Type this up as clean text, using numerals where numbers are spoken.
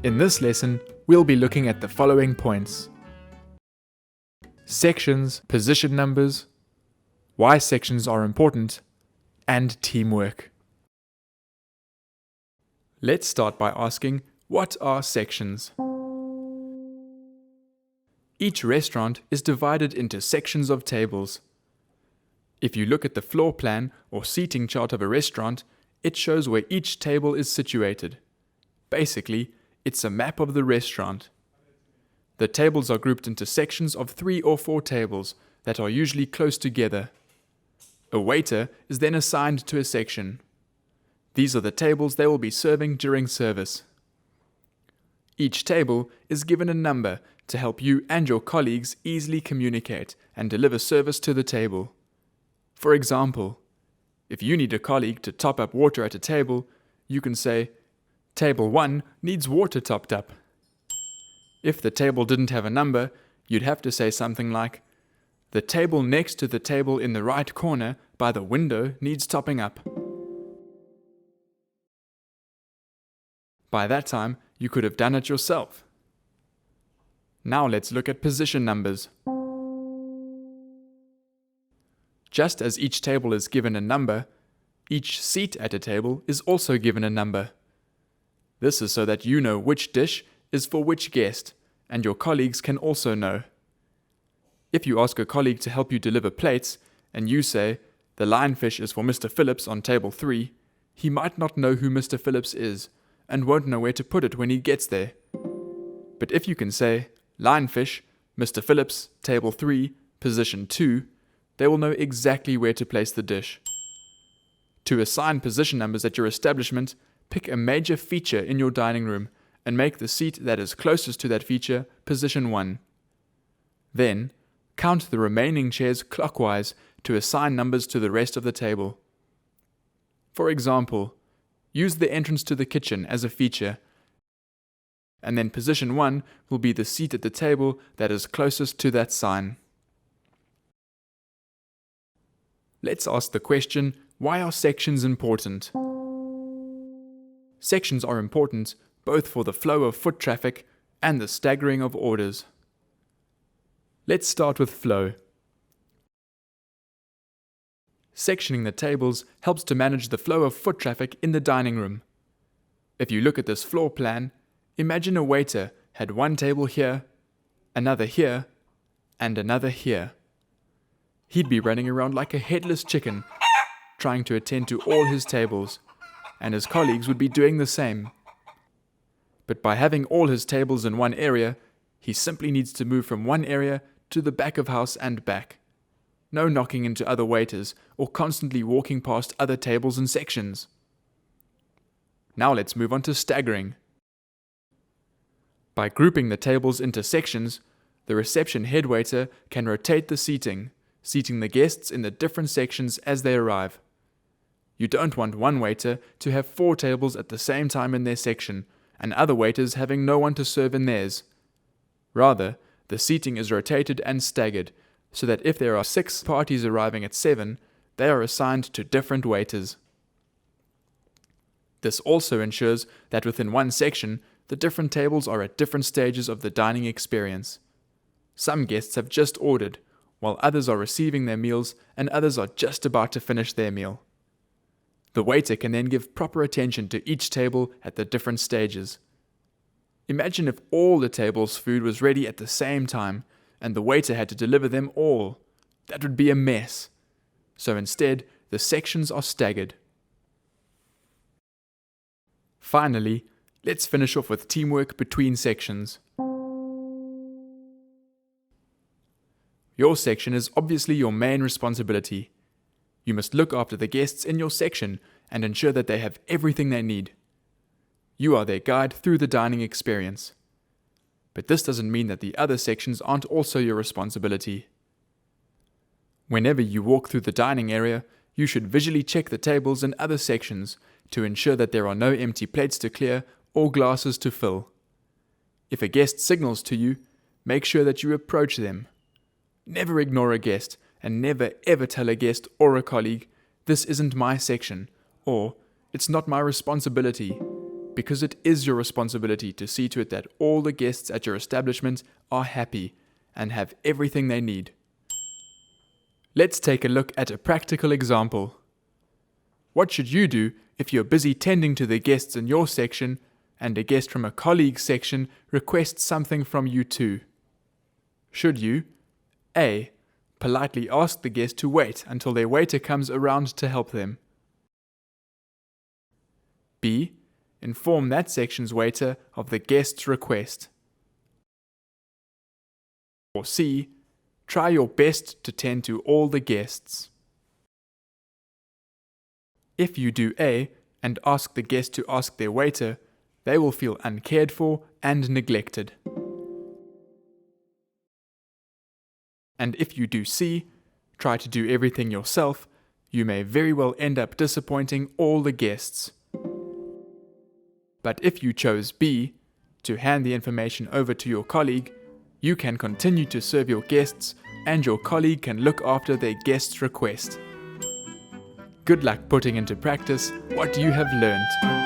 In this lesson, we'll be looking at the following points: sections, position numbers, why sections are important, and teamwork. Let's start by asking, what are sections? Each restaurant is divided into sections of tables. If you look at the floor plan or seating chart of a restaurant, it shows where each table is situated. Basically, it's a map of the restaurant. The tables are grouped into sections of 3 or 4 tables that are usually close together. A waiter is then assigned to a section. These are the tables they will be serving during service. Each table is given a number to help you and your colleagues easily communicate and deliver service to the table. For example, if you need a colleague to top up water at a table, you can say, "Table 1 needs water topped up." If the table didn't have a number, you'd have to say something like, "The table next to the table in the right corner by the window needs topping up." By that time, you could have done it yourself. Now let's look at position numbers. Just as each table is given a number, each seat at a table is also given a number. This is so that you know which dish is for which guest, and your colleagues can also know. If you ask a colleague to help you deliver plates, and you say, "The lionfish is for Mr. Phillips on table 3, he might not know who Mr. Phillips is, and won't know where to put it when he gets there. But if you can say, "Lionfish, Mr. Phillips, table 3, position 2, they will know exactly where to place the dish. To assign position numbers at your establishment, pick a major feature in your dining room and make the seat that is closest to that feature position 1. Then, count the remaining chairs clockwise to assign numbers to the rest of the table. For example, use the entrance to the kitchen as a feature, and then position 1 will be the seat at the table that is closest to that sign. Let's ask the question, why are sections important? Sections are important both for the flow of foot traffic and the staggering of orders. Let's start with flow. Sectioning the tables helps to manage the flow of foot traffic in the dining room. If you look at this floor plan, imagine a waiter had one table here, another here, and another here. He'd be running around like a headless chicken, trying to attend to all his tables, and his colleagues would be doing the same. But by having all his tables in one area, he simply needs to move from one area to the back of house and back. No knocking into other waiters or constantly walking past other tables and sections. Now let's move on to staggering. By grouping the tables into sections, the reception head waiter can rotate the seating the guests in the different sections as they arrive. You don't want one waiter to have 4 tables at the same time in their section, and other waiters having no one to serve in theirs. Rather, the seating is rotated and staggered, so that if there are 6 parties arriving at 7, they are assigned to different waiters. This also ensures that within one section, the different tables are at different stages of the dining experience. Some guests have just ordered, while others are receiving their meals and others are just about to finish their meal. The waiter can then give proper attention to each table at the different stages. Imagine if all the tables' food was ready at the same time and the waiter had to deliver them all. That would be a mess. So instead, the sections are staggered. Finally, let's finish off with teamwork between sections. Your section is obviously your main responsibility. You must look after the guests in your section and ensure that they have everything they need. You are their guide through the dining experience. But this doesn't mean that the other sections aren't also your responsibility. Whenever you walk through the dining area, you should visually check the tables in other sections to ensure that there are no empty plates to clear or glasses to fill. If a guest signals to you, make sure that you approach them. Never ignore a guest, and never ever tell a guest or a colleague, "This isn't my section," or "It's not my responsibility," because it is your responsibility to see to it that all the guests at your establishment are happy and have everything they need. Let's take a look at a practical example. What should you do if you're busy tending to the guests in your section and a guest from a colleague's section requests something from you too? Should you A. Politely ask the guest to wait until their waiter comes around to help them? B. Inform that section's waiter of the guest's request? Or C. Try your best to tend to all the guests? If you do A and ask the guest to ask their waiter, they will feel uncared for and neglected. And if you do C, try to do everything yourself, you may very well end up disappointing all the guests. But if you chose B, to hand the information over to your colleague, you can continue to serve your guests and your colleague can look after their guest's request. Good luck putting into practice what you have learned.